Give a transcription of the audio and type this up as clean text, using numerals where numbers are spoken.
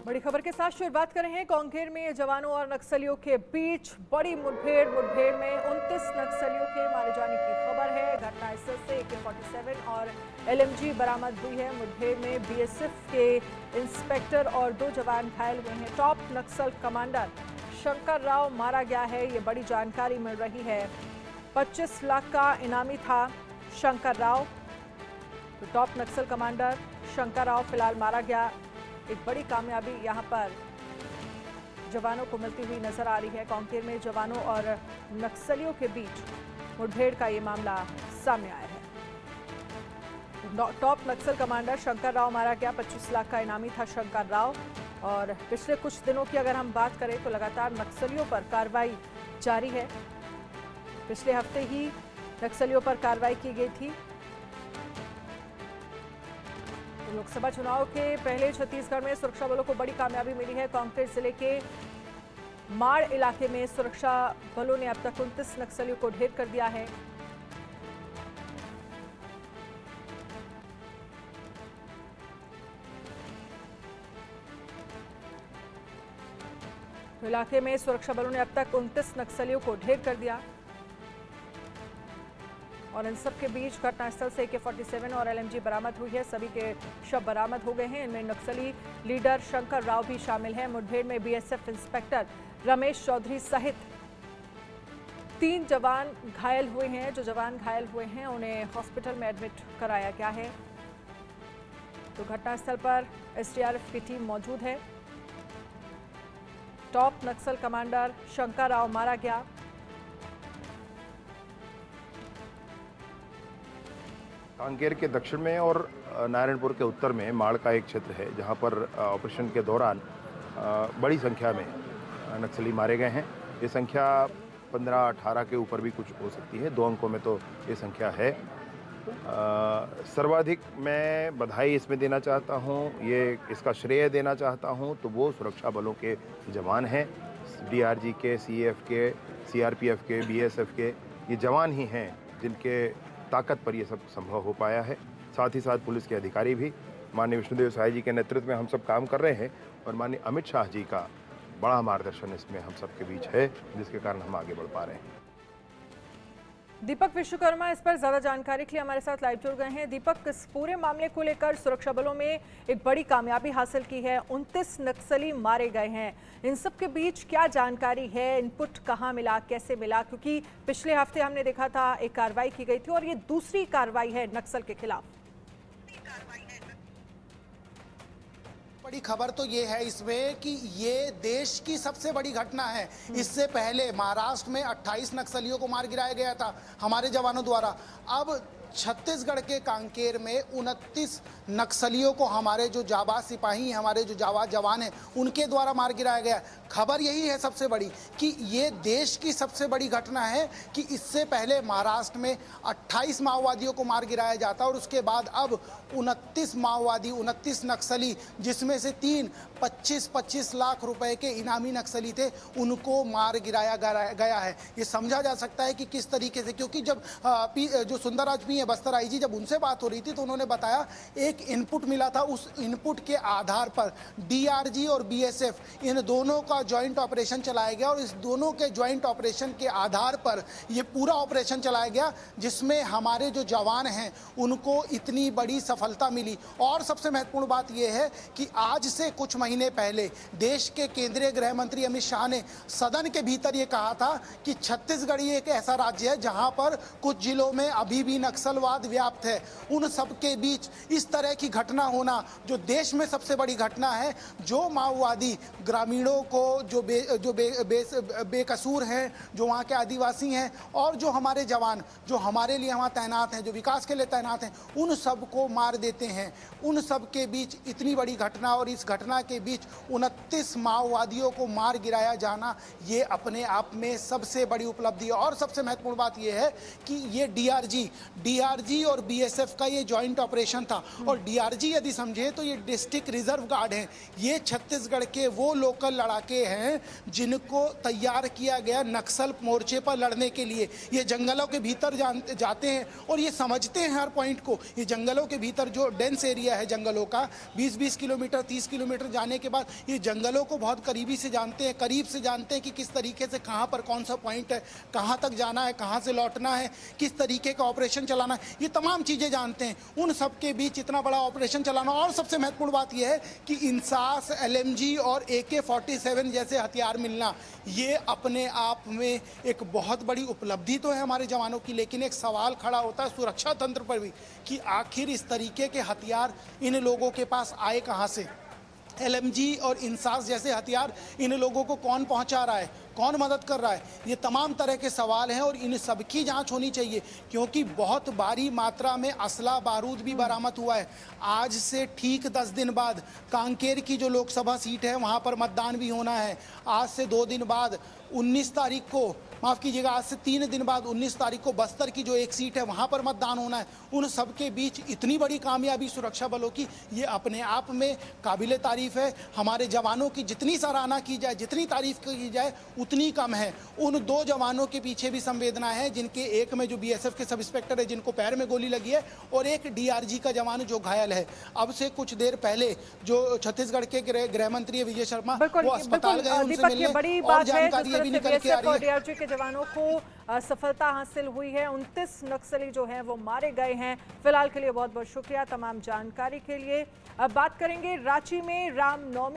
बड़ी खबर के साथ शुरुआत कर रहे हैं। कांकेर में जवानों और नक्सलियों के बीच बड़ी मुठभेड़ में 29 नक्सलियों के मारे जाने की खबर है। घटनास्थल से AK-47 और LMG बरामद हुई है। मुठभेड़ में BSF के इंस्पेक्टर और 2 जवान घायल हुए हैं। टॉप नक्सल कमांडर शंकर राव मारा गया है, ये बड़ी जानकारी मिल रही है। 25 लाख का इनामी था शंकर राव। तो टॉप नक्सल कमांडर शंकर राव फिलहाल मारा गया। एक बड़ी कामयाबी यहां पर जवानों को मिलती हुई नजर आ रही है। कांकेर में जवानों और नक्सलियों के बीच मुठभेड़ का ये मामला सामने आया है। टॉप नक्सल कमांडर शंकर राव मारा गया। 25 लाख का इनामी था शंकर राव। और पिछले कुछ दिनों की अगर हम बात करें तो लगातार नक्सलियों पर कार्रवाई जारी है। पिछले हफ्ते ही नक्सलियों पर कार्रवाई की गई थी। लोकसभा चुनाव के पहले छत्तीसगढ़ में सुरक्षा बलों को बड़ी कामयाबी मिली है। कांकेर जिले के माड़ इलाके में सुरक्षा बलों ने अब तक 29 नक्सलियों को ढेर कर दिया है। तो इलाके में सुरक्षा बलों ने अब तक 29 नक्सलियों को ढेर कर दिया। और इन सब के बीच घटनास्थल से AK-47 और LMG बरामद हुई है। सभी के शव बरामद हो गए हैं। इनमें नक्सली लीडर शंकर राव भी शामिल है। मुठभेड़ में BSF इंस्पेक्टर रमेश चौधरी सहित 3 जवान घायल हुए हैं। जो जवान घायल हुए हैं उन्हें हॉस्पिटल में एडमिट कराया गया है। तो घटनास्थल पर SDRF की टीम मौजूद है। टॉप नक्सल कमांडर शंकर राव मारा गया। कांकेर के दक्षिण में और नारायणपुर के उत्तर में माड़ का एक क्षेत्र है जहां पर ऑपरेशन के दौरान बड़ी संख्या में नक्सली मारे गए हैं। ये संख्या 15-18 के ऊपर भी कुछ हो सकती है। 2 अंकों में तो ये संख्या है। सर्वाधिक मैं बधाई इसमें देना चाहता हूं, ये इसका श्रेय देना चाहता हूं तो वो सुरक्षा बलों के जवान हैं। DRG के, CAF के, CRPF के, BSF के ये जवान ही हैं जिनके ताकत पर ये सब संभव हो पाया है। साथ ही साथ पुलिस के अधिकारी भी माननीय विष्णुदेव साय जी के नेतृत्व में हम सब काम कर रहे हैं और माननीय अमित शाह जी का बड़ा मार्गदर्शन इसमें हम सबके बीच है, जिसके कारण हम आगे बढ़ पा रहे हैं। दीपक विश्वकर्मा इस पर ज्यादा जानकारी के लिए हमारे साथ लाइव जुड़ गए हैं। दीपक, इस पूरे मामले को लेकर सुरक्षा बलों में एक बड़ी कामयाबी हासिल की है। 29 नक्सली मारे गए हैं। इन सब के बीच क्या जानकारी है? इनपुट कहां मिला, कैसे मिला? क्योंकि पिछले हफ्ते हमने देखा था एक कार्रवाई की गई थी और ये दूसरी कार्रवाई है नक्सल के खिलाफ। बड़ी खबर तो ये है इसमें कि ये देश की सबसे बड़ी घटना है। इससे पहले महाराष्ट्र में 28 नक्सलियों को मार गिराया गया था हमारे जवानों द्वारा। अब छत्तीसगढ़ के कांकेर में 29 नक्सलियों को हमारे जो जाबाज सिपाही, हमारे जो जाबाज जवान हैं, उनके द्वारा मार गिराया गया। खबर यही है सबसे बड़ी कि ये देश की सबसे बड़ी घटना है कि इससे पहले महाराष्ट्र में 28 माओवादियों को मार गिराया जाता और उसके बाद अब 29 माओवादी, 29 नक्सली, जिसमें से 3 25-25 लाख रुपए के इनामी नक्सली थे, उनको मार गिराया गया है। ये समझा जा सकता है कि किस तरीके से, क्योंकि जब जो सुंदरराज पी बस्तर आईजी जब उनसे बात हो रही थी तो उन्होंने बताया एक इनपुट मिला था। उस इनपुट के आधार पर DRG और BSF इन दोनों का ज्वाइंट ऑपरेशन चलाया गया और इस दोनों के ज्वाइंट ऑपरेशन के आधार पर ये पूरा ऑपरेशन चलाया गया, जिसमें हमारे जो जवान हैं उनको इतनी बड़ी सफलता मिली। और सबसे महत्वपूर्ण बात यह है कि आज से कुछ महीने पहले देश के केंद्रीय गृह मंत्री अमित शाह ने सदन के भीतर ये कहा था कि छत्तीसगढ़ एक ऐसा राज्य है जहां पर कुछ जिलों में अभी भी नक्सलवाद व्याप्त है। उन सब के बीच इस तरह की घटना होना जो देश में सबसे बड़ी घटना है, जो माओवादी ग्रामीणों को जो बेकसूर हैं, जो वहाँ के आदिवासी हैं और जो हमारे जवान जो हमारे लिए वहाँ तैनात हैं, जो विकास के लिए तैनात हैं, उन सब को मार देते हैं। उन सब के बीच इतनी बड़ी घटना और इस घटना के बीच 29 माओवादियों को मार गिराया जाना, ये अपने आप में सबसे बड़ी उपलब्धि है। और सबसे महत्वपूर्ण बात यह है कि ये DRG डीआरजी और बीएसएफ का ये जॉइंट ऑपरेशन था। और डीआरजी यदि समझे तो ये डिस्ट्रिक्ट रिजर्व गार्ड हैं। ये छत्तीसगढ़ के वो लोकल लड़ाके हैं जिनको तैयार किया गया नक्सल मोर्चे पर लड़ने के लिए। ये जंगलों के भीतर जाते हैं और ये समझते हैं हर पॉइंट को। ये जंगलों के भीतर जो डेंस एरिया है जंगलों का 20-20 किलोमीटर 30 किलोमीटर जाने के बाद ये जंगलों को बहुत करीबी से जानते हैं, करीब से जानते हैं कि किस तरीके से कहाँ पर कौन सा पॉइंट है, कहाँ तक जाना है, कहाँ से लौटना है, किस तरीके का ऑपरेशन चलाना है, ये तमाम चीज़ें जानते हैं। उन सब के बीच इतना बड़ा ऑपरेशन चलाना, और सबसे महत्वपूर्ण बात यह है कि इंसास, एलएमजी और AK-47 जैसे हथियार मिलना, ये अपने आप में एक बहुत बड़ी उपलब्धि तो है हमारे जवानों की। लेकिन एक सवाल खड़ा होता है सुरक्षा तंत्र पर भी कि आखिर इस तरीके के हथियार इन लोगों के पास आए कहाँ से। एलएमजी और इंसास जैसे हथियार इन लोगों को कौन पहुंचा रहा है, कौन मदद कर रहा है, ये तमाम तरह के सवाल हैं और इन सबकी जांच होनी चाहिए। क्योंकि बहुत भारी मात्रा में असला बारूद भी बरामद हुआ है। आज से ठीक 10 दिन बाद कांकेर की जो लोकसभा सीट है वहां पर मतदान भी होना है। आज से 2 दिन बाद 19 तारीख को, माफ़ कीजिएगा, आज से 3 दिन बाद 19 तारीख को बस्तर की जो एक सीट है वहाँ पर मतदान होना है। उन सब के बीच इतनी बड़ी कामयाबी सुरक्षा बलों की, ये अपने आप में काबिले तारीफ है। हमारे जवानों की जितनी सराहना की जाए, जितनी तारीफ की जाए उतनी कम है। उन 2 जवानों के पीछे भी संवेदना है, जिनके एक में जो बीएसएफ के सब इंस्पेक्टर है जिनको पैर में गोली लगी है, और एक डीआरजी का जवान जो घायल है। अब से कुछ देर पहले जो छत्तीसगढ़ के गृह मंत्री विजय शर्मा वो अस्पताल गए, उनसे मिलने और जानकारी अभी निकल के आ रही है। डीआरजी के जवानों को सफलता हासिल हुई है। 29 नक्सली जो हैं वो मारे गए हैं। फिलहाल के लिए बहुत बहुत शुक्रिया तमाम जानकारी के लिए। अब बात करेंगे रांची में रामनवमी